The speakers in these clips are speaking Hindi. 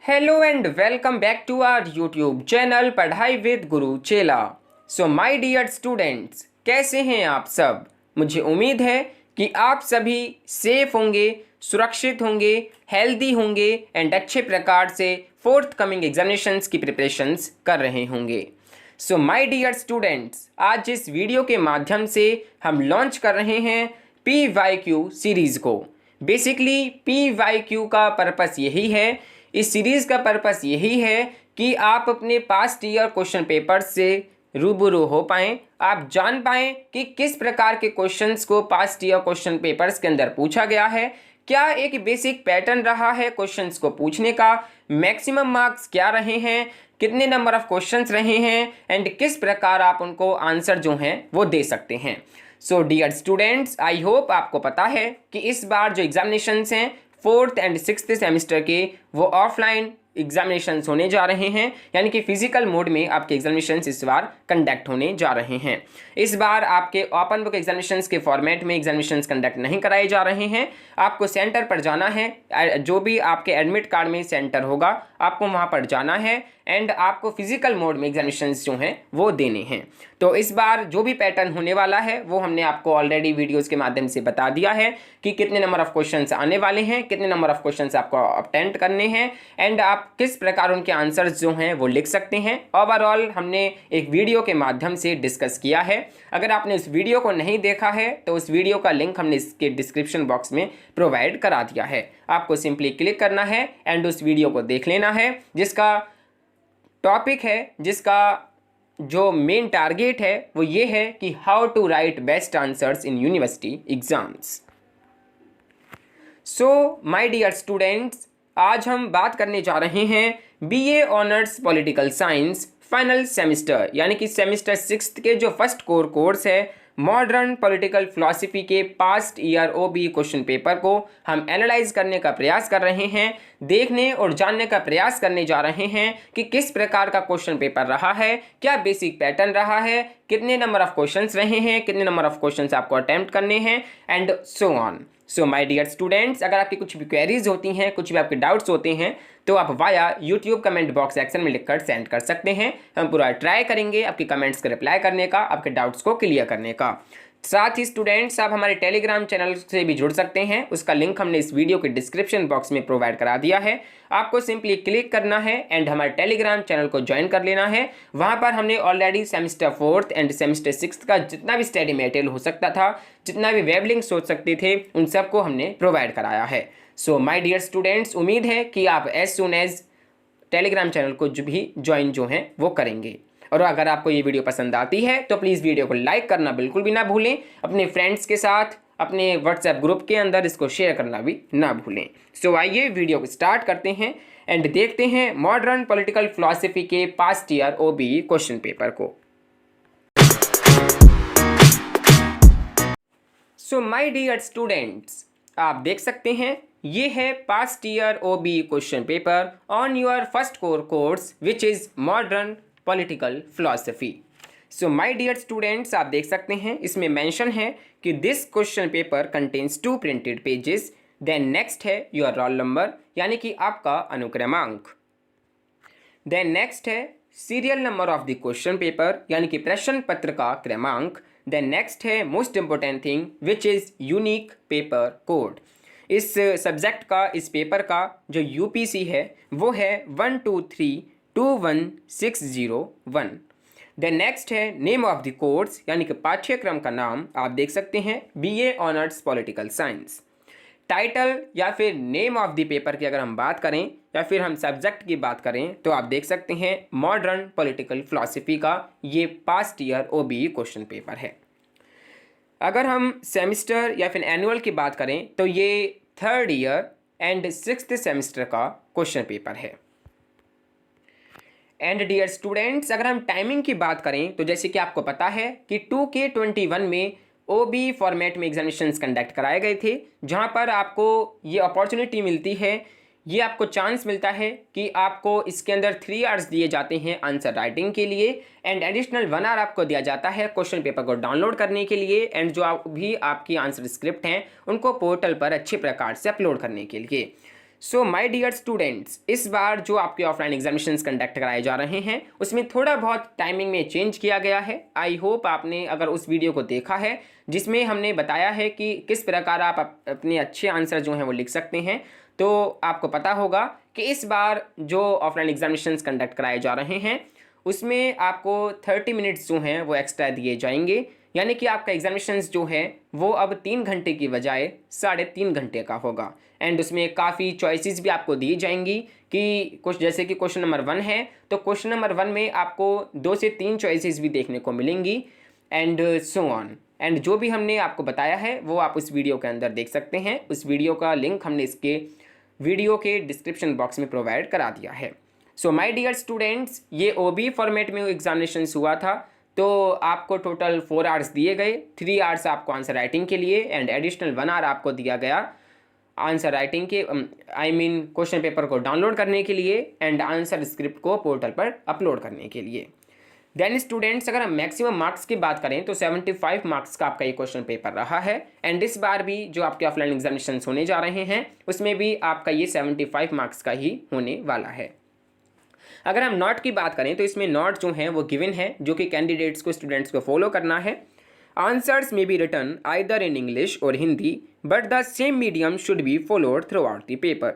Hello and welcome back to our YouTube channel पढ़ाई विद गुरु चेला। सो माय डियर स्टूडेंट्स, कैसे हैं आप सब। मुझे उम्मीद है कि आप सभी सेफ होंगे, सुरक्षित होंगे, हेल्दी होंगे एंड अच्छे प्रकार से फोर्थ कमिंग एग्जामिनेशंस की प्रिपरेशंस कर रहे होंगे। सो माय डियर स्टूडेंट्स, आज इस वीडियो के माध्यम से हम लॉन्च कर रहे हैं PYQ सीरीज़ को। बेसिकली PYQ का पर्पस यही है, इस सीरीज़ का पर्पस यही है कि आप अपने पास्ट ईयर क्वेश्चन पेपर से रूबरू हो पाएँ, आप जान पाएँ कि किस प्रकार के क्वेश्चंस को पास्ट ईयर क्वेश्चन पेपर्स के अंदर पूछा गया है, क्या एक बेसिक पैटर्न रहा है क्वेश्चंस को पूछने का, मैक्सिमम मार्क्स क्या रहे हैं, कितने नंबर ऑफ क्वेश्चंस रहे हैं एंड किस प्रकार आप उनको आंसर जो हैं वो दे सकते हैं। So dear students, I hope आपको पता है कि इस बार जो एग्जामिनेशंस हैं फोर्थ एंड सिक्स्थ सेमेस्टर के वो ऑफलाइन एग्जामिनेशंस होने जा रहे हैं, यानी कि फिजिकल मोड में आपके एग्जामिनेशंस इस बार कंडक्ट होने जा रहे हैं। इस बार आपके ओपन बुक एग्जामिनेशंस के फॉर्मेट में एग्जामिनेशंस कंडक्ट नहीं कराए जा रहे हैं। आपको सेंटर पर जाना है, जो भी आपके एडमिट कार्ड में सेंटर होगा आपको वहां पर जाना है एंड आपको फिजिकल मोड में एग्जामिनेशंस जो हैं वो देने हैं। तो इस बार जो भी पैटर्न होने वाला है वो हमने आपको ऑलरेडी वीडियोस के माध्यम से बता दिया है कि कितने नंबर ऑफ क्वेश्चंस आने वाले हैं, कितने नंबर ऑफ क्वेश्चंस आपको अटेम्प्ट करने हैं एंड आप किस प्रकार उनके आंसर्स जो हैं वो लिख सकते हैं। ओवरऑल हमने एक वीडियो के माध्यम से डिस्कस किया है। अगर आपने उस वीडियो को नहीं देखा है तो उस वीडियो का लिंक हमने इसके डिस्क्रिप्शन बॉक्स में प्रोवाइड करा दिया है। आपको सिंपली क्लिक करना है एंड उस वीडियो को देख लेना है, जिसका टॉपिक है, जिसका जो मेन टारगेट है वो ये है कि how to write best answers in university exams. So my dear students, आज हम बात करने जा रहे हैं BA honours political science final semester, यानी कि सेमेस्टर 6 के जो फर्स्ट कोर कोर्स है मॉडर्न पॉलिटिकल फिलॉसफी के past year OBE question paper को हम एनालाइज करने का प्रयास कर रहे हैं, देखने और जानने का प्रयास करने जा रहे हैं कि किस प्रकार का क्वेश्चन पेपर रहा है, क्या बेसिक पैटर्न रहा है, कितने नंबर ऑफ क्वेश्चंस रहे हैं, कितने नंबर ऑफ क्वेश्चंस आपको अटेम्प्ट करने हैं and so on. So my dear students, अगर आपकी कुछ भी क्वेरीज होती हैं, कुछ भी आपके डाउट्स होते हैं तो आप via YouTube comment box section में लिखकर सेंड कर सकते हैं। हम पूरा ट्राई करेंगे आपके कमेंट्स का रिप्लाई करने का, आपके डाउट्स को क्लियर करने का। साथ ही स्टूडेंट्स, आप हमारे टेलीग्राम चैनल से भी जुड़ सकते हैं, उसका लिंक हमने इस वीडियो के डिस्क्रिप्शन बॉक्स में प्रोवाइड करा दिया है। आपको सिंपली क्लिक करना है एंड हमारे टेलीग्राम चैनल को ज्वाइन कर लेना है। वहाँ पर हमने already semester 4th end semester 6th का जितना भी स्टडी मटेरियल हो सकता था, जितना भी वेब लिंक सोच सकते थे, उन सबको हमने प्रोवाइड कराया है। सो माय डियर स्टूडेंट्स, उम्मीद है कि आप as soon as Telegram channel को जो भी ज्वाइन जो हैं वो करेंगे। और अगर आपको ये वीडियो पसंद आती है तो प्लीज़ वीडियो को लाइक करना बिल्कुल भी ना भूलें, अपने फ्रेंड्स के साथ अपने व्हाट्सएप ग्रुप के अंदर इसको शेयर करना भी ना भूलें। सो आइए वीडियो को स्टार्ट करते हैं एंड देखते हैं मॉडर्न पॉलिटिकल फिलॉसफी के past year OBE question paper को। सो माय डियर स्टूडेंट्स, आप देख सकते हैं ये है past year OBE question paper on your first core course which is modern political philosophy. So my dear students, आप देख सकते हैं इसमें मेंशन है कि this question paper contains 2 printed pages, then next है योर रोल नंबर यानी कि आपका अनुक्रमांक, देन नेक्स्ट है serial number of the question paper यानी कि प्रश्न पत्र का क्रमांक, देन नेक्स्ट है most important thing which is unique paper code. इस सब्जेक्ट का, इस पेपर का जो UPC है वो है 1232161। देन नेक्स्ट है नेम ऑफ द कोर्स यानी कि पाठ्यक्रम का नाम, आप देख सकते हैं BA honours political science. Title या फिर नेम ऑफ द पेपर की अगर हम बात करें या फिर हम सब्जेक्ट की बात करें तो आप देख सकते हैं मॉडर्न पॉलिटिकल फिलॉसफी का ये past year OBE question paper है। अगर हम सेमेस्टर या फिर एनुअल की बात करें तो ये 3rd year and 6th semester का क्वेश्चन पेपर है। एंड डियर स्टूडेंट्स, अगर हम टाइमिंग की बात करें तो जैसे कि आपको पता है कि 2K21 में OBE फॉर्मेट में एग्जामिनेशंस कंडक्ट कराए गए थे, जहां पर आपको ये अपॉर्चुनिटी मिलती है, ये आपको चांस मिलता है कि आपको इसके अंदर 3 आवर्स दिए जाते हैं आंसर राइटिंग के लिए एंड एडिशनल 1 आवर आपको दिया जाता है क्वेश्चन पेपर को डाउनलोड करने के लिए एंड जो भी आपकी आंसर स्क्रिप्ट हैं उनको पोर्टल पर अच्छे प्रकार से अपलोड करने के लिए। सो माय डियर स्टूडेंट्स, इस बार जो आपके ऑफलाइन एग्जामिनेशंस कंडक्ट कराए जा रहे हैं उसमें थोड़ा बहुत टाइमिंग में चेंज किया गया है। आई होप आपने अगर उस वीडियो को देखा है जिसमें हमने बताया है कि किस प्रकार आप अपने अच्छे आंसर जो हैं वो लिख सकते हैं, तो आपको पता होगा कि इस बार जो ऑफलाइन एग्जामिनेशंस कंडक्ट कराए जा रहे हैं उसमें आपको 30 मिनट्स जो हैं वो एक्स्ट्रा दिए जाएंगे, यानी कि आपका एग्जामिनेशंस जो है वो अब 3 घंटे की बजाय 3.5 घंटे का होगा। एंड उसमें काफ़ी चॉइसेस भी आपको दी जाएंगी कि कुछ जैसे कि क्वेश्चन नंबर 1 है तो क्वेश्चन नंबर 1 में आपको 2 से 3 चॉइसेस भी देखने को मिलेंगी एंड सो ऑन। एंड जो भी हमने आपको बताया है वो आप उस वीडियो के अंदर देख सकते हैं। उस वीडियो का लिंक हमने इसके वीडियो के डिस्क्रिप्शन बॉक्स में प्रोवाइड करा दिया है। सो माय डियर स्टूडेंट्स, ये ओबी फॉर्मेट में एग्जामिनेशंस हुआ था, तो आपको टोटल 4 आवर्स दिए गए। 3 आवर्स आपको आंसर राइटिंग के लिए एंड एडिशनल 1 आवर आपको दिया गया आंसर राइटिंग के क्वेश्चन पेपर को डाउनलोड करने के लिए एंड आंसर स्क्रिप्ट को पोर्टल पर अपलोड करने के लिए। देन स्टूडेंट्स, अगर हम मैक्सिमम मार्क्स की बात करें तो 75 मार्क्स का आपका ये क्वेश्चन पेपर रहा है एंड इस बार भी जो आपके ऑफलाइन एग्जामिनेशन होने जा रहे हैं उसमें भी आपका ये 75 मार्क्स का ही होने वाला है। अगर हम नोट की बात करें तो इसमें नोट जो हैं वो गिवन है जो कि कैंडिडेट्स को स्टूडेंट्स को फॉलो करना है। आंसर्स में be written either in English और Hindi but the same medium should be followed throughout the paper.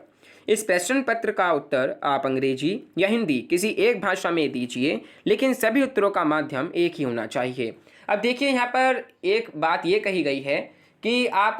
इस प्रश्न पत्र का उत्तर आप अंग्रेजी या हिंदी किसी एक भाषा में दीजिए, लेकिन सभी उत्तरों का माध्यम एक ही होना चाहिए। अब देखिए यहाँ पर एक बात ये कही गई है कि आप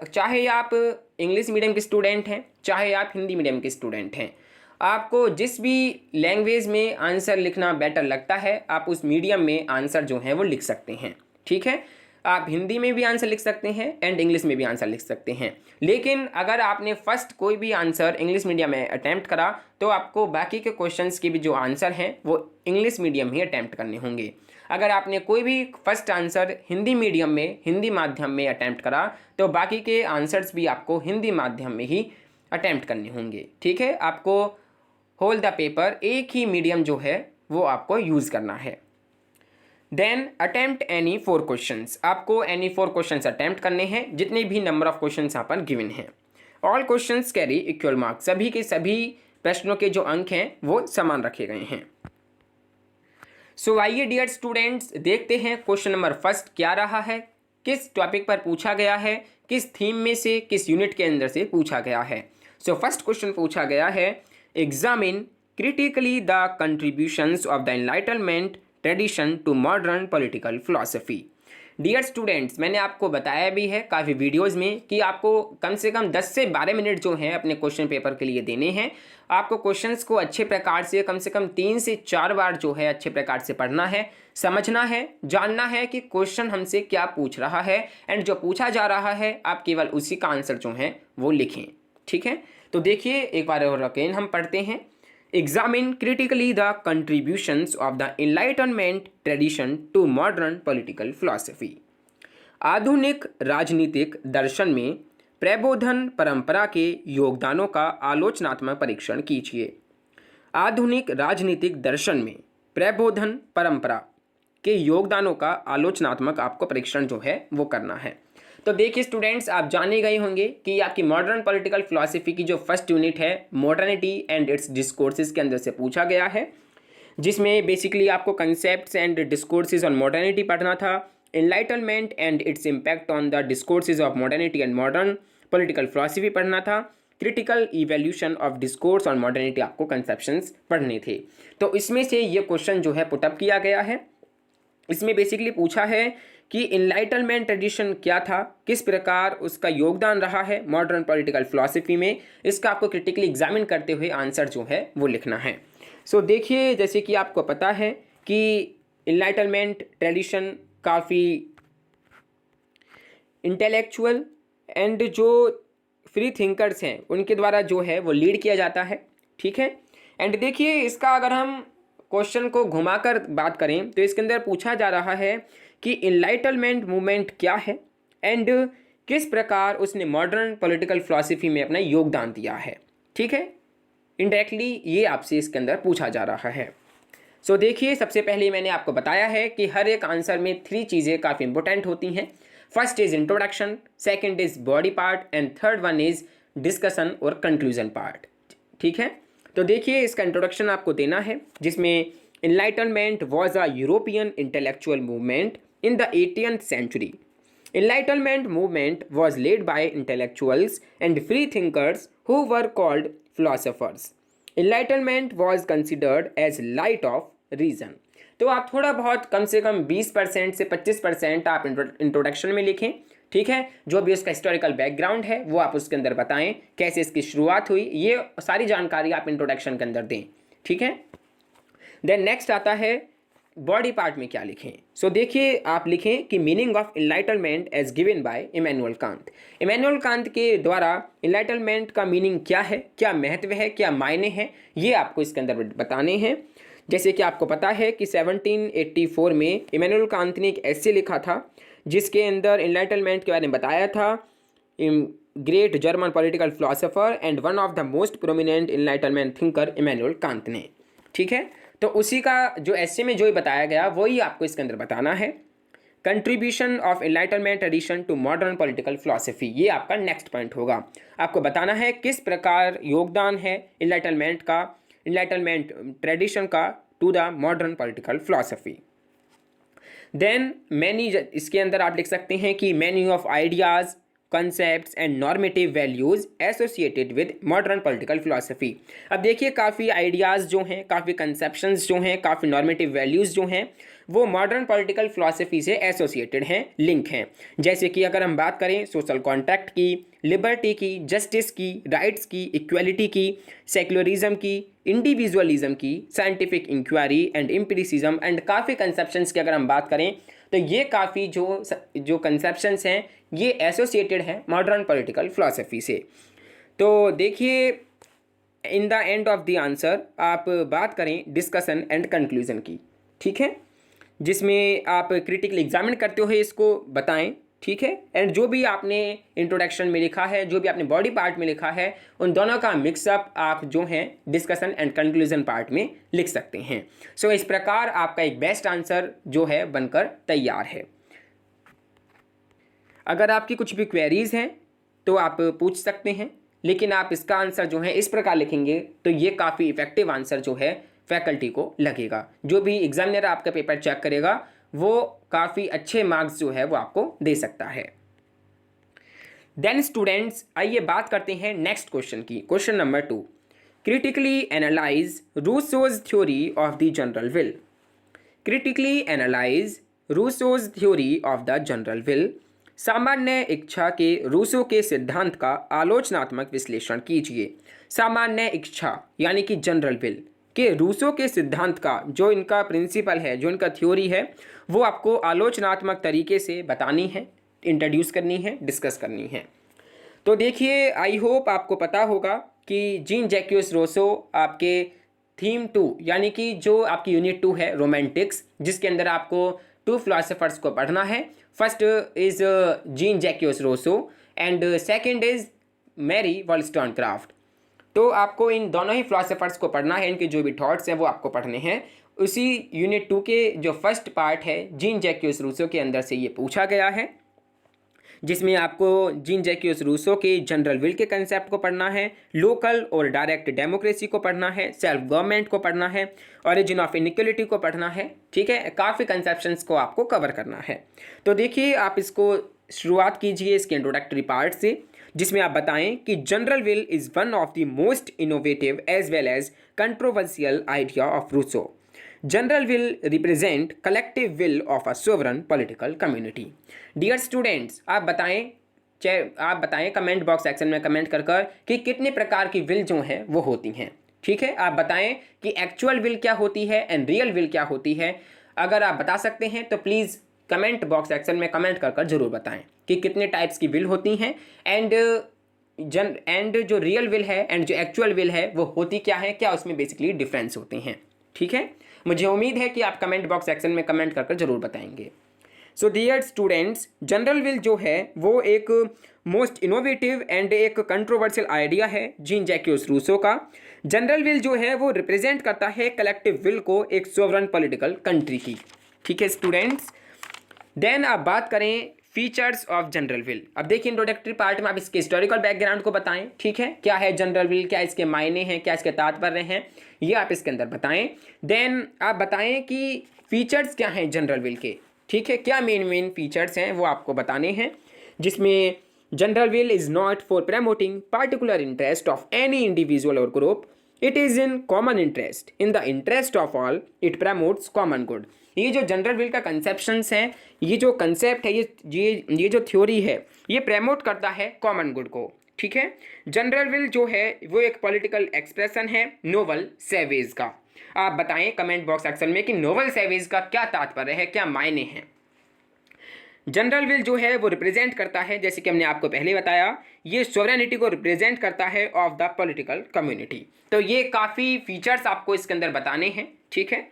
चाहे आप इंग्लिश मीडियम के स्टूडेंट हैं चाहे आप हिंदी मीडियम के स्टूडेंट हैं, आपको जिस भी लैंग्वेज में आंसर लिखना बेटर लगता है आप उस मीडियम में आंसर जो है वो लिख सकते हैं। ठीक है, आप हिंदी में भी आंसर लिख सकते हैं एंड इंग्लिश में भी आंसर लिख सकते हैं, लेकिन अगर आपने फर्स्ट कोई भी आंसर इंग्लिश मीडियम में अटैम्प्ट करा तो आपको बाकी के क्वेश्चंस के भी जो आंसर हैं वो इंग्लिश मीडियम ही अटैम्प्ट करने होंगे। अगर आपने कोई भी फर्स्ट आंसर हिंदी मीडियम में हिंदी माध्यम में अटैम्प्ट करा तो बाकी के आंसर्स भी आपको हिंदी माध्यम में ही अटैम्प्ट करने होंगे। ठीक है, आपको होल द पेपर एक ही मीडियम जो है वो आपको यूज़ करना है। देन अटेम्प्ट एनी 4 क्वेश्चंस, आपको एनी 4 क्वेश्चंस अटेम्प्ट करने हैं जितने भी नंबर ऑफ क्वेश्चंस यहाँ पर गिवन हैं। All questions carry equal marks, सभी के सभी प्रश्नों के जो अंक हैं वो समान रखे गए हैं। सो आइए डियर स्टूडेंट्स देखते हैं क्वेश्चन नंबर फर्स्ट क्या रहा है, किस टॉपिक पर पूछा गया है, किस थीम में से किस यूनिट के अंदर से पूछा गया है। सो फर्स्ट क्वेश्चन पूछा गया है examine critically the contributions of the enlightenment tradition to modern political philosophy. Dear students, मैंने आपको बताया भी है काफ़ी वीडियोस में कि आपको कम से कम 10 से 12 मिनट जो हैं अपने क्वेश्चन पेपर के लिए देने हैं। आपको क्वेश्चंस को अच्छे प्रकार से कम 3 से 4 बार जो है अच्छे प्रकार से पढ़ना है, समझना है, जानना है कि क्वेश्चन हमसे क्या पूछ रहा है एंड जो पूछा जा रहा है आप केवल उसी का आंसर जो है वो लिखें। ठीक है, तो देखिए एक बार और अगेन हम पढ़ते हैं। Examine critically the contributions of the Enlightenment tradition to modern political philosophy. आधुनिक राजनीतिक दर्शन में प्रबोधन परंपरा के योगदानों का आलोचनात्मक परीक्षण कीजिए। आधुनिक राजनीतिक दर्शन में प्रबोधन परंपरा के योगदानों का आलोचनात्मक आपको परीक्षण जो है वो करना है। तो देखिए स्टूडेंट्स, आप जाने गए होंगे कि आपकी मॉडर्न पॉलिटिकल फिलॉसफी की जो फर्स्ट यूनिट है मॉडर्निटी एंड इट्स डिस्कोर्सेज के अंदर से पूछा गया है, जिसमें बेसिकली आपको concepts and discourses on modernity पढ़ना था, enlightenment and its impact on the discourses of modernity and modern political philosophy पढ़ना था, critical evolution of discourse on modernity आपको कंसेप्शंस पढ़ने थे। तो इसमें से ये क्वेश्चन जो है पुटअप किया गया है। इसमें बेसिकली पूछा है कि इनलाइटनमेंट ट्रेडिशन क्या था, किस प्रकार उसका योगदान रहा है मॉडर्न पॉलिटिकल फिलॉसफी में, इसका आपको क्रिटिकली एग्जामिन करते हुए आंसर जो है वो लिखना है। सो देखिए, जैसे कि आपको पता है कि इनलाइटनमेंट ट्रेडिशन काफ़ी इंटेलेक्चुअल एंड जो फ्री थिंकर्स हैं उनके द्वारा जो है वो लीड किया जाता है। ठीक है, एंड देखिए इसका अगर हम क्वेश्चन को घुमाकर बात करें तो इसके अंदर पूछा जा रहा है कि इनलाइटनमेंट मूवमेंट क्या है एंड किस प्रकार उसने मॉडर्न पॉलिटिकल फिलॉसफी में अपना योगदान दिया है। ठीक है, इनडायरेक्टली ये आपसे इसके अंदर पूछा जा रहा है। सो देखिए, सबसे पहले मैंने आपको बताया है कि हर एक आंसर में 3 चीज़ें काफ़ी इंपॉर्टेंट होती हैं। First is introduction, second is body part and third one is discussion और कंक्लूजन पार्ट। ठीक है, तो देखिए इसका इंट्रोडक्शन आपको देना है, जिसमें enlightenment was a European intellectual movement in the 18th century. Enlightenment movement was led by intellectuals and free thinkers who were called philosophers. Enlightenment was considered as light of reason. तो आप थोड़ा बहुत कम से कम 20% से 25% आप इंट्रोडक्शन में लिखें। ठीक है, जो भी उसका हिस्टोरिकल बैकग्राउंड है वो आप उसके अंदर बताएं, कैसे इसकी शुरुआत हुई, ये सारी जानकारी आप इंट्रोडक्शन के अंदर दें। ठीक है, देन नेक्स्ट आता है बॉडी पार्ट में क्या लिखें। सो देखिए आप लिखें कि meaning of enlightenment as given by Immanuel Kant. Immanuel Kant के द्वारा एनलाइटनमेंट का मीनिंग क्या है, क्या महत्व है, क्या मायने हैं, ये आपको इसके अंदर बताने हैं। जैसे कि आपको पता है कि 1784 में इमैनुअल कांत ने एक एस्से लिखा था, जिसके अंदर एनलाइटनमेंट के बारे में बताया था। Great German political philosopher and one of the most prominent enlightenment thinker Immanuel Kant ने। ठीक है, तो उसी का जो एस्से में जो बताया गया वही आपको इसके अंदर बताना है। Contribution of enlightenment tradition to modern political philosophy, ये आपका नेक्स्ट पॉइंट होगा। आपको बताना है किस प्रकार योगदान है एनलाइटनमेंट ट्रेडिशन का to the modern political philosophy. Then many, इसके अंदर आप लिख सकते हैं कि many of ideas, concepts and normative values associated with modern political philosophy। अब देखिए काफ़ी आइडियाज़ जो हैं, काफ़ी कंसेप्शंस जो हैं, काफ़ी नॉर्मेटिव वैल्यूज़ जो हैं वो मॉडर्न पॉलिटिकल फिलॉसफी से एसोसिएटेड हैं, लिंक हैं। जैसे कि अगर हम बात करें सोशल कॉन्ट्रैक्ट की, लिबर्टी की, जस्टिस की, राइट्स की, इक्वलिटी की, सेक्युलरिज्म की, इंडिविजुअलिज्म की, scientific inquiry and empiricism and काफ़ी कंसेप्शंस की अगर हम बात करें तो ये काफ़ी जो कंसेप्शंस हैं ये एसोसिएटेड हैं मॉडर्न पॉलिटिकल फिलॉसफी से। तो देखिए in the end of the answer आप बात करें डिस्कशन एंड कंक्लूजन की। ठीक है, जिसमें आप क्रिटिकली एग्जामिन करते हुए इसको बताएं। ठीक है, एंड जो भी आपने इंट्रोडक्शन में लिखा है, जो भी आपने बॉडी पार्ट में लिखा है, उन दोनों का मिक्सअप आप जो हैं डिस्कशन एंड कंक्लूजन पार्ट में लिख सकते हैं। सो इस प्रकार आपका एक बेस्ट आंसर जो है बनकर तैयार है। अगर आपकी कुछ भी क्वेरीज हैं तो आप पूछ सकते हैं, लेकिन आप इसका आंसर जो है इस प्रकार लिखेंगे तो ये काफ़ी इफेक्टिव आंसर जो है फैकल्टी को लगेगा। जो भी एग्जामिनर आपका पेपर चेक करेगा वो काफ़ी अच्छे मार्क्स जो है वो आपको दे सकता है। देन स्टूडेंट्स आइए बात करते हैं नेक्स्ट क्वेश्चन की। Question number 2, critically analyse Rousseau's theory of the general will. Critically analyse Rousseau's theory of the general will. सामान्य इच्छा के रूसो के सिद्धांत का आलोचनात्मक विश्लेषण कीजिए। सामान्य इच्छा यानी कि जनरल विल के रूसो के सिद्धांत का जो इनका प्रिंसिपल है, जो इनका थ्योरी है, वो आपको आलोचनात्मक तरीके से बतानी है, इंट्रोड्यूस करनी है, डिस्कस करनी है। तो देखिए आई होप आपको पता होगा कि जीन जैक्यूस रूसो आपके थीम 2 यानी कि जो आपकी यूनिट 2 है रोमांटिक्स, जिसके अंदर आपको 2 फिलोसोफर्स को पढ़ना है। First is Jean Jacques Rousseau and second is Mary Wollstonecraft. तो आपको इन दोनों ही फिलोसोफर्स को पढ़ना है, इनके जो भी थॉट्स हैं वो आपको पढ़ने हैं। उसी यूनिट 2 के जो फर्स्ट पार्ट है जीन जैक्यूस रूसो के अंदर से ये पूछा गया है, जिसमें आपको जीन जैक्यूस रूसो के जनरल विल के कंसेप्ट को पढ़ना है, लोकल और डायरेक्ट डेमोक्रेसी को पढ़ना है, सेल्फ गवर्नमेंट को पढ़ना है, ओरिजिन ऑफ इनइक्वलिटी को पढ़ना है। ठीक है, काफ़ी कंसेप्शंस को आपको कवर करना है। तो देखिए आप इसको शुरुआत कीजिए इसके इंट्रोडक्टरी पार्ट से, जिसमें आप बताएं कि general will is one of the most innovative as well as controversial idea of Rousseau. General will represent collective will of a sovereign political community. Dear students आप बताएं कमेंट बॉक्स सेक्शन में कमेंट कर कि कितने प्रकार की विल जो हैं वो होती हैं। ठीक है, आप बताएं कि एक्चुअल विल क्या होती है एंड रियल विल क्या होती है। अगर आप बता सकते हैं तो प्लीज़ कमेंट बॉक्स सेक्शन में कमेंट कर जरूर बताएं कि कितने टाइप्स की विल होती हैं एंड जो रियल विल है एंड जो एक्चुअल विल है वो होती क्या है, क्या उसमें बेसिकली डिफरेंस होते हैं। ठीक है, मुझे उम्मीद है कि आप कमेंट बॉक्स सेक्शन में कमेंट कर जरूर बताएंगे। So dear students general will जो है वो एक मोस्ट इनोवेटिव एंड एक कंट्रोवर्शियल आइडिया है जीन जैक्यूस रूसो का। जनरल विल जो है वो रिप्रेजेंट करता है कलेक्टिव विल को एक सोवरन पॉलिटिकल कंट्री की। ठीक है स्टूडेंट्स, देन आप बात करें फीचर्स ऑफ जनरल विल। अब देखिए इंट्रोडक्टरी पार्ट में आप इसके हिस्टोरिकल बैकग्राउंड को बताएं, ठीक है, क्या है जनरल विल, क्या इसके मायने हैं, क्या इसके तात्पर्य हैं, ये आप इसके अंदर बताएं। देन आप बताएं कि फीचर्स क्या हैं जनरल विल के, ठीक है, क्या मेन फीचर्स हैं वो आपको बताने हैं, जिसमें general will is not for promoting particular interest of any individual और group, it is in common interest, in the interest of all, it promotes common good. ये जो जनरल विल का कंसेप्शंस हैं, ये जो कंसेप्ट है, ये जो थ्योरी है, ये प्रमोट करता है कॉमन गुड को, ठीक है। जनरल विल जो है वो एक पॉलिटिकल एक्सप्रेशन है नोबल सैवेज का। आप बताएं कमेंट बॉक्स सेक्शन में कि नोबल सैवेज का क्या तात्पर्य है, क्या मायने हैं। जनरल विल जो है वो रिप्रेजेंट करता है, जैसे कि हमने आपको पहले बताया, ये सोवरेनिटी को रिप्रेजेंट करता है ऑफ द पॉलिटिकल कम्युनिटी। तो ये काफ़ी फीचर्स आपको इसके अंदर बताने हैं, ठीक है।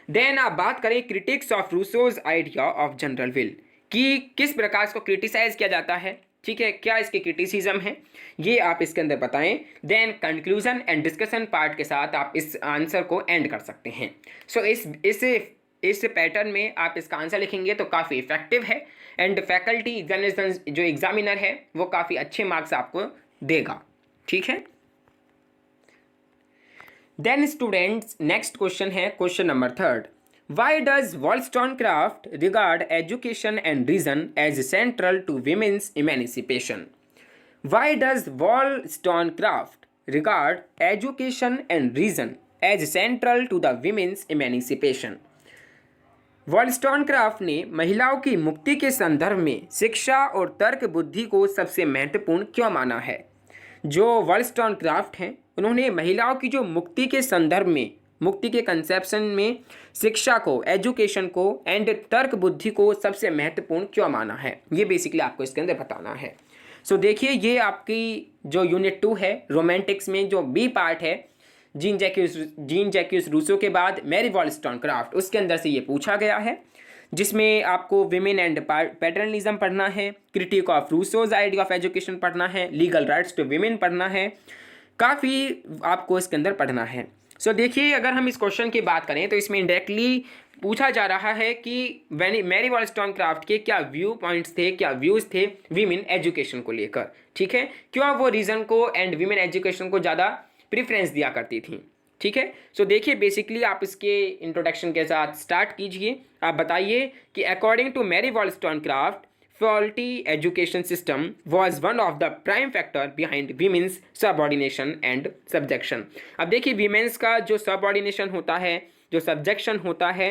देन आप बात करें critics of Rousseau's idea of general will, कि किस प्रकार इसको क्रिटिसाइज किया जाता है, ठीक है, क्या इसके क्रिटिसिज्म है, ये आप इसके अंदर बताएं। Then conclusion and discussion part के साथ आप इस आंसर को एंड कर सकते हैं। सो इस पैटर्न में आप इसका आंसर लिखेंगे तो काफ़ी इफेक्टिव है, एंड फैकल्टी एग्जामिनेशन जो एग्जामिनर है वो काफ़ी अच्छे मार्क्स आपको देगा, ठीक है। देन स्टूडेंट्स नेक्स्ट क्वेश्चन है question number 3। Why does Wollstonecraft regard education and reason as central to women's emancipation? Why does Wollstonecraft regard education and reason as central to the women's emancipation? Wollstonecraft ने महिलाओं की मुक्ति के संदर्भ में शिक्षा और तर्क बुद्धि को सबसे महत्वपूर्ण क्यों माना है? जो वॉलस्टोनक्राफ्ट हैं उन्होंने महिलाओं की जो मुक्ति के संदर्भ में, मुक्ति के कंसेप्शन में शिक्षा को, एजुकेशन को एंड तर्क बुद्धि को सबसे महत्वपूर्ण क्यों माना है, ये बेसिकली आपको इसके अंदर बताना है। सो देखिए ये आपकी जो यूनिट 2 है रोमांटिक्स में जो बी पार्ट है, जीन जैक्यूस रूसो के बाद मैरी वॉलस्टोनक्राफ्ट, उसके अंदर से ये पूछा गया है, जिसमें आपको विमेन एंड पैटर्नलिज्म पढ़ना है, critique of Rousseau's idea of education पढ़ना है, लीगल राइट्स टू विमेन पढ़ना है, काफ़ी आपको इसके अंदर पढ़ना है। सो देखिए अगर हम इस क्वेश्चन की बात करें तो इसमें डायरेक्टली पूछा जा रहा है कि मैरी वॉलस्टोनक्राफ्ट के क्या व्यू पॉइंट्स थे, क्या व्यूज़ थे विमेन एजुकेशन को लेकर, ठीक है, क्यों वो रीज़न को एंड विमेन एजुकेशन को ज़्यादा प्रेफरेंस दिया करती थी, ठीक है। सो देखिए बेसिकली आप इसके इंट्रोडक्शन के साथ स्टार्ट कीजिए। आप बताइए कि according to Mary Wollstonecraft faulty education system was one of the prime factor behind women's subordination and subjection। अब देखिए women's का जो subordination होता है, जो subjection होता है,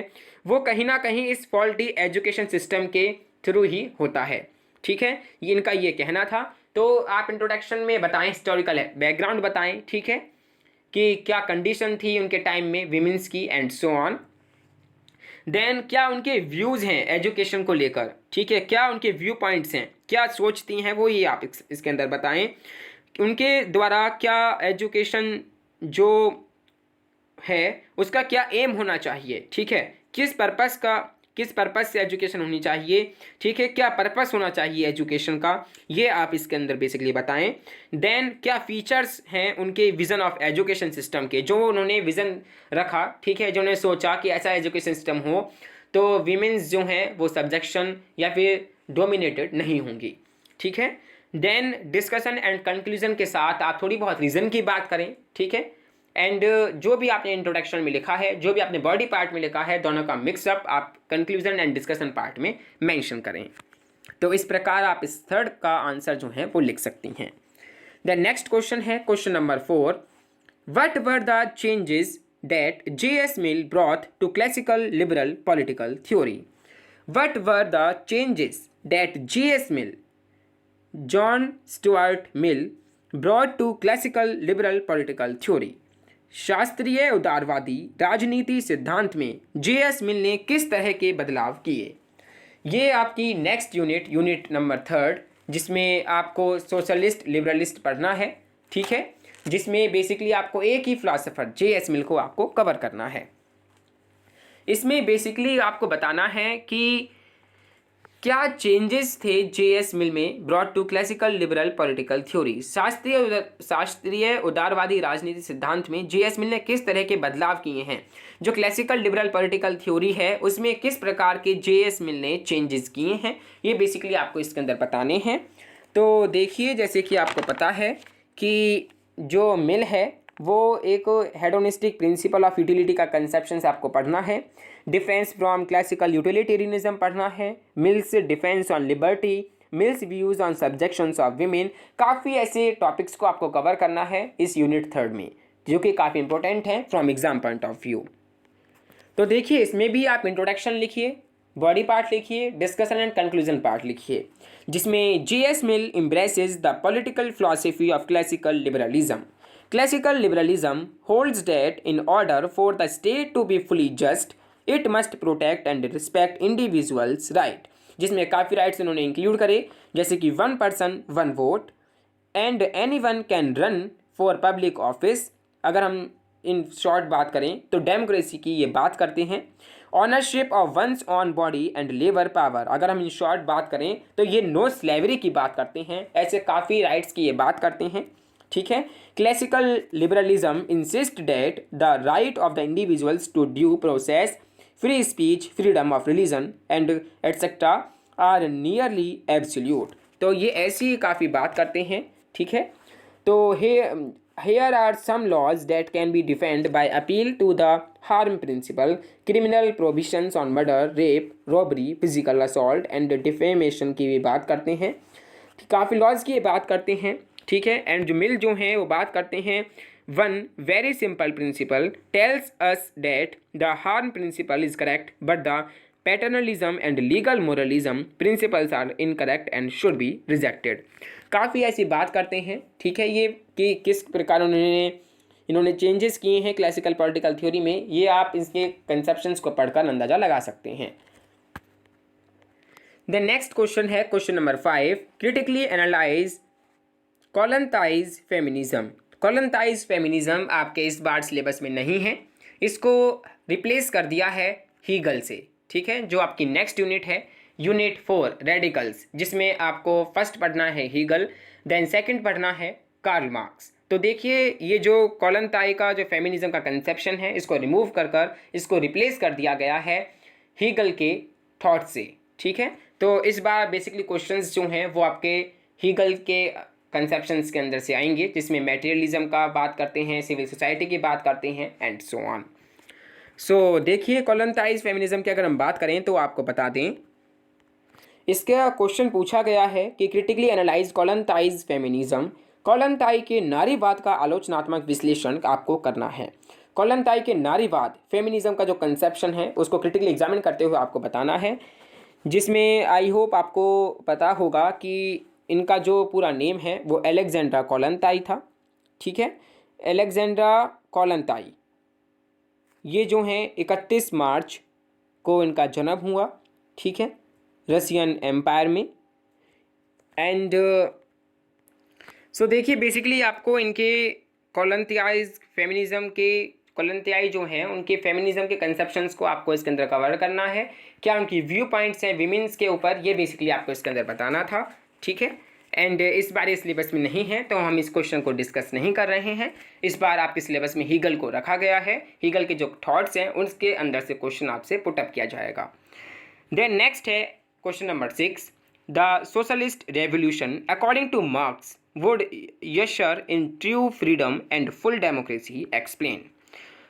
वो कहीं ना कहीं इस faulty education system के थ्रू ही होता है, ठीक है, ये इनका ये कहना था। तो आप इंट्रोडक्शन में बताएं, हिस्टोरिकल बैकग्राउंड बताएं, ठीक है, कि क्या कंडीशन थी उनके टाइम में विमेंस की एंड सो ऑन। देन क्या उनके व्यूज़ हैं एजुकेशन को लेकर, ठीक है, क्या उनके व्यू पॉइंट्स हैं, क्या सोचती हैं वो, ये आप इसके अंदर बताएं। उनके द्वारा क्या एजुकेशन जो है उसका क्या एम होना चाहिए, ठीक है, किस पर्पस से एजुकेशन होनी चाहिए, ठीक है, क्या पर्पस होना चाहिए एजुकेशन का, ये आप इसके अंदर बेसिकली बताएं। देन क्या फीचर्स हैं उनके विज़न ऑफ एजुकेशन सिस्टम के, जो उन्होंने विज़न रखा, ठीक है, जो उन्होंने सोचा कि ऐसा एजुकेशन सिस्टम हो तो वीमेंस जो हैं वो सब्जेक्शन या फिर डोमिनेटेड नहीं होंगी, ठीक है। देन डिस्कशन एंड कंक्लूजन के साथ आप थोड़ी बहुत रीज़न की बात करें, ठीक है, एंड जो भी आपने इंट्रोडक्शन में लिखा है, जो भी आपने बॉडी पार्ट में लिखा है, दोनों का मिक्सअप आप कंक्लूजन एंड डिस्कशन पार्ट में मेंशन करें। तो इस प्रकार आप इस थर्ड का आंसर जो है वो लिख सकती हैं। द नेक्स्ट क्वेश्चन है question number 4। What were the changes that J.S. Mill brought to classical liberal political theory? What were the changes that J.S. Mill, John Stuart Mill, brought to classical liberal political theory? शास्त्रीय उदारवादी राजनीति सिद्धांत में J.S. मिल ने किस तरह के बदलाव किए? ये आपकी नेक्स्ट यूनिट नंबर 3, जिसमें आपको सोशलिस्ट लिबरलिस्ट पढ़ना है, ठीक है, जिसमें बेसिकली आपको एक ही फिलोसोफर J.S. मिल को आपको कवर करना है। इसमें बेसिकली आपको बताना है कि क्या चेंजेस थे जेएस मिल में brought to classical liberal political theory? शास्त्रीय उदारवादी राजनीति सिद्धांत में जेएस मिल ने किस तरह के बदलाव किए हैं? जो क्लासिकल लिबरल पॉलिटिकल थ्योरी है उसमें किस प्रकार के जेएस मिल ने चेंजेस किए हैं, ये बेसिकली आपको इसके अंदर बताने हैं। तो देखिए, जैसे कि आपको पता है कि जो मिल है वो एक हेडोनिस्टिक प्रिंसिपल ऑफ यूटिलिटी का कंसेप्शन से आपको पढ़ना है। डिफेंस फ्रॉम क्लासिकल यूटिलिटेरियनिज्म पढ़ना है। Mill's defence on liberty, Mill's views on subjections of women. काफ़ी ऐसे टॉपिक्स को आपको कवर करना है इस यूनिट 3 में, जो कि काफ़ी इंपॉर्टेंट है from exam point of view. तो देखिए, इसमें भी आप इंट्रोडक्शन लिखिए, बॉडी पार्ट लिखिए, डिस्कशन एंड कंक्लूजन पार्ट लिखिए, जिसमें JS mill embraces the political philosophy of classical liberalism. Classical liberalism holds that in order for the state to be fully just, it must protect and respect individuals' right. जिसमें काफ़ी राइट्स इन्होंने इंक्लूड करे, जैसे कि 1 person 1 vote and any one can run for public office. अगर हम इन शॉर्ट बात करें तो डेमोक्रेसी की ये बात करते हैं। Ownership of one's own body and labour power, अगर हम इन शॉर्ट बात करें तो ये नो स्लेवरी की बात करते हैं। ऐसे काफ़ी राइट्स की ये बात करते हैं, ठीक है। Classical liberalism insist that the right of the individuals to due process, free speech, freedom of religion and etcetera are nearly absolute. तो ये ऐसी काफ़ी बात करते हैं, ठीक है। तो here are some laws that can be defended by appeal to the harm principle, criminal provisions on murder, rape, robbery, physical assault and defamation की भी बात करते हैं। काफ़ी लॉज की बात करते हैं, ठीक है। एंड जो मिल जो हैं वो बात करते हैं, 1 very simple principle tells us that the harm principle is correct but the paternalism and legal moralism principles are incorrect and should be rejected. काफ़ी ऐसी बात करते हैं, ठीक है, ये कि किस प्रकार इन्होंने चेंजेस किए हैं क्लासिकल पॉलिटिकल थ्योरी में, ये आप इसके कंसेप्शंस को पढ़कर अंदाजा लगा सकते हैं। द नेक्स्ट क्वेश्चन है question number 5, critically analyse Kollontai's feminism. Kollontai's feminism आपके इस बार सिलेबस में नहीं है, इसको रिप्लेस कर दिया है हीगल से, ठीक है, जो आपकी नेक्स्ट यूनिट है, यूनिट 4 रेडिकल्स, जिसमें आपको फर्स्ट पढ़ना है हीगल, देन सेकंड पढ़ना है कार्ल मार्क्स। तो देखिए, ये जो कोलंताई का जो फेमिनिज्म का कंसेप्शन है, इसको रिमूव कर इसको रिप्लेस कर दिया गया है हीगल के थॉट से, ठीक है। तो इस बार बेसिकली क्वेश्चंस जो हैं वो आपके हीगल के कंसेप्शंस के अंदर से आएंगे, जिसमें मटेरियलिज्म का बात करते हैं, सिविल सोसाइटी की बात करते हैं एंड सो ऑन। सो देखिए, कोलंताइज फेमिनिज्म की अगर हम बात करें तो आपको बता दें, इसका क्वेश्चन पूछा गया है कि क्रिटिकली एनालाइज कोलंताइज फेमिनिज्म। कोलंताई के नारीवाद का आलोचनात्मक विश्लेषण आपको करना है। कोलंताई के नारीवाद फेमिनिज्म का जो कंसेप्शन है उसको क्रिटिकली एग्जामिन करते हुए आपको बताना है, जिसमें आई होप आपको पता होगा कि इनका जो पूरा नेम है वो अलेक्जेंड्रा कोलंताई था, ठीक है। अलेक्जेंड्रा कोलंताई ये जो हैं 31 मार्च को इनका जन्म हुआ, ठीक है, रशियन एम्पायर में। एंड सो देखिए, बेसिकली आपको इनके कोलंताइज फेमिनिज्म के कोलंताई जो हैं उनके फेमिनिज्म के कंसेप्शंस को आपको इसके अंदर कवर करना है, क्या उनकी व्यू पॉइंट्स हैं विमेंस के ऊपर, ये बेसिकली आपको इसके अंदर बताना था, ठीक है। एंड इस बार इस सिलेबस में नहीं है तो हम इस क्वेश्चन को डिस्कस नहीं कर रहे हैं। इस बार आपके सिलेबस में हीगल को रखा गया है, हीगल के जो थॉट्स हैं उसके अंदर से क्वेश्चन आपसे पुटअप किया जाएगा। देन नेक्स्ट है question number 6, the socialist revolution according to Marx would usher in true freedom and full democracy explain.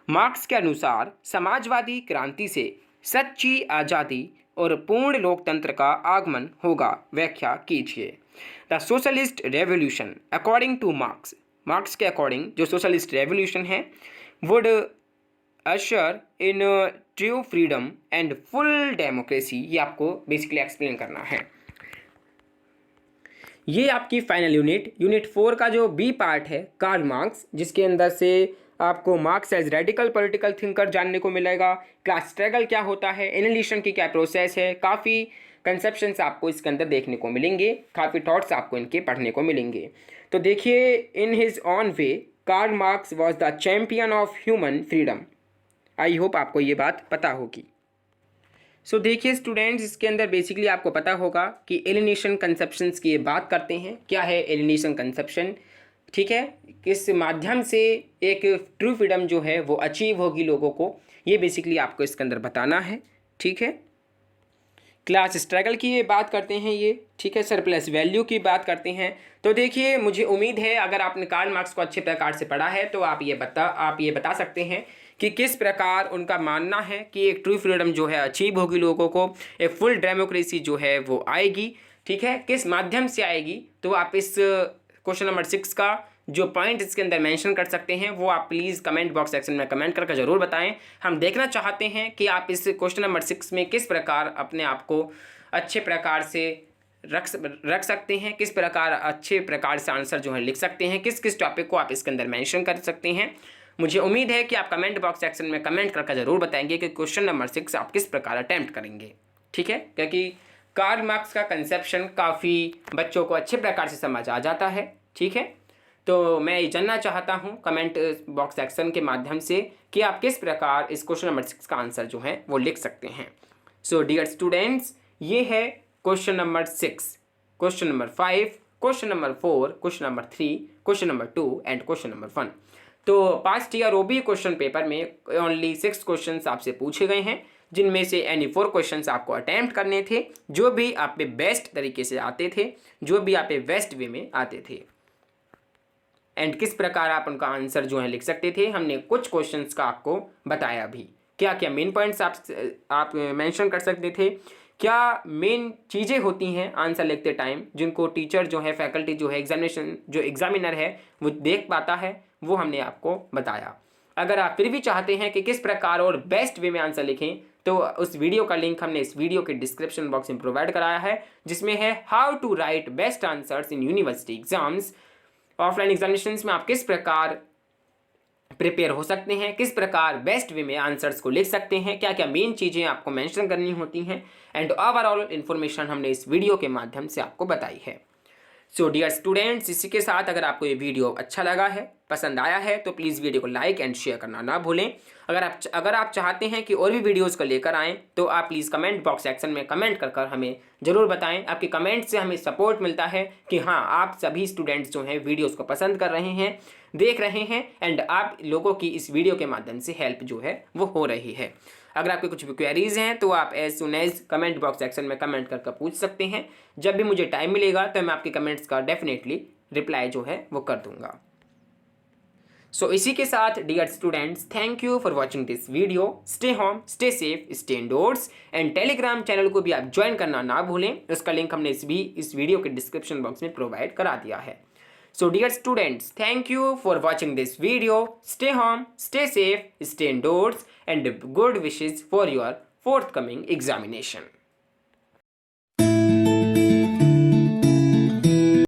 Marx के अनुसार समाजवादी क्रांति से सच्ची आज़ादी और पूर्ण लोकतंत्र का आगमन होगा, व्याख्या कीजिए। The socialist revolution according to Marx, Marx के अकॉर्डिंग जो सोशलिस्ट रेवोल्यूशन है would usher in true freedom and full democracy, ये आपको बेसिकली एक्सप्लेन करना है। ये आपकी फाइनल यूनिट 4 का जो बी पार्ट है कार्ल मार्क्स, जिसके अंदर से आपको Marx as radical political thinker जानने को मिलेगा, क्लास स्ट्रगल क्या होता है, एनालिसिस की क्या प्रोसेस है, काफ़ी कंसेप्शंस आपको इसके अंदर देखने को मिलेंगे, काफ़ी थॉट्स आपको इनके पढ़ने को मिलेंगे। तो देखिए, in his own way Karl Marx was the champion of human freedom. I hope आपको ये बात पता होगी। सो देखिए स्टूडेंट्स, इसके अंदर बेसिकली आपको पता होगा कि एलिनेशन कंसेप्शंस की ये बात करते हैं। क्या है एलिनेशन कंसेप्शन? ठीक है, किस माध्यम से एक ट्रू फ्रीडम जो है वो अचीव होगी लोगों को, ये बेसिकली आपको इसके अंदर बताना है। ठीक है, क्लास स्ट्रगल की ये बात करते हैं ये। ठीक है, सरप्लस वैल्यू की बात करते हैं। तो देखिए, मुझे उम्मीद है अगर आपने कार्ल मार्क्स को अच्छे प्रकार से पढ़ा है तो आप ये बता सकते हैं कि किस प्रकार उनका मानना है कि एक ट्रू फ्रीडम जो है अचीव होगी लोगों को, एक फुल डेमोक्रेसी जो है वो आएगी। ठीक है, किस माध्यम से आएगी, तो आप इस क्वेश्चन नंबर 6 का जो पॉइंट इसके अंदर मेंशन कर सकते हैं वो आप प्लीज़ कमेंट बॉक्स सेक्शन में कमेंट करके ज़रूर बताएं। हम देखना चाहते हैं कि आप इस क्वेश्चन नंबर 6 में किस प्रकार अपने आप को अच्छे प्रकार से रख सकते हैं, किस प्रकार अच्छे प्रकार से आंसर जो है लिख सकते हैं, किस किस टॉपिक को आप इसके अंदर मेंशन कर सकते हैं। मुझे उम्मीद है कि आप कमेंट बॉक्स सेक्शन में कमेंट करके ज़रूर बताएंगे कि क्वेश्चन नंबर 6 आप किस प्रकार अटैम्प्ट करेंगे। ठीक है, क्योंकि कार्ल मार्क्स का कंसेप्शन काफ़ी बच्चों को अच्छे प्रकार से समझ आ जाता है। ठीक है, तो मैं ये जानना चाहता हूँ कमेंट बॉक्स सेक्शन के माध्यम से कि आप किस प्रकार इस क्वेश्चन नंबर 6 का आंसर जो है वो लिख सकते हैं। सो डियर स्टूडेंट्स, ये है question number 6, question number 5, question number 4, question number 3, question number 2 and question number 1। तो पास्ट ईयर ओबी क्वेश्चन पेपर में ओनली 6 क्वेश्चन आपसे पूछे गए हैं, जिनमें से एनी 4 क्वेश्चंस आपको अटेम्प्ट करने थे, जो भी आप पे बेस्ट तरीके से आते थे, जो भी आप पे बेस्ट वे में आते थे, एंड किस प्रकार आप उनका आंसर जो है लिख सकते थे। हमने कुछ क्वेश्चंस का आपको बताया भी, क्या क्या मेन पॉइंट्स आप मेंशन कर सकते थे, क्या मेन चीज़ें होती हैं आंसर लिखते टाइम जिनको टीचर जो है, फैकल्टी जो है, एग्जामिनर है वो देख पाता है, वो हमने आपको बताया। अगर आप फिर भी चाहते हैं कि किस प्रकार और बेस्ट वे में आंसर लिखें, तो उस वीडियो का लिंक हमने इस वीडियो के डिस्क्रिप्शन बॉक्स में प्रोवाइड कराया है, जिसमें है how to write best answers in university exams. Offline examinations में आप किस प्रकार प्रिपेयर हो सकते हैं, किस प्रकार बेस्ट वे में आंसर्स को लिख सकते हैं, क्या क्या मेन चीज़ें आपको मेंशन करनी होती हैं, एंड ओवरऑल इन्फॉर्मेशन हमने इस वीडियो के माध्यम से आपको बताई है। सो डियर स्टूडेंट्स, इसी के साथ अगर आपको ये वीडियो अच्छा लगा है, पसंद आया है, तो प्लीज़ वीडियो को लाइक एंड शेयर करना ना भूलें। अगर आप चाहते हैं कि और भी वीडियोस को लेकर आएँ, तो आप प्लीज़ कमेंट बॉक्स सेक्शन में कमेंट कर हमें ज़रूर बताएं। आपके कमेंट से हमें सपोर्ट मिलता है कि हाँ, आप सभी स्टूडेंट्स जो हैं वीडियोज़ को पसंद कर रहे हैं, देख रहे हैं, एंड आप लोगों की इस वीडियो के माध्यम से हेल्प जो है वो हो रही है। अगर आपके कुछ भी क्वेरीज हैं तो आप as soon as comment box section में कमेंट करके पूछ सकते हैं। जब भी मुझे टाइम मिलेगा तो मैं आपके कमेंट्स का डेफिनेटली रिप्लाई जो है वो कर दूंगा। सो इसी के साथ dear students, thank you for watching this video. Stay home, stay safe, stay indoors, and Telegram channel को भी आप ज्वाइन करना ना भूलें। उसका लिंक हमने इस वीडियो के डिस्क्रिप्शन बॉक्स में प्रोवाइड करा दिया है। So dear students, thank you for watching this video. Stay home, stay safe, stay indoors, and good wishes for your forthcoming examination.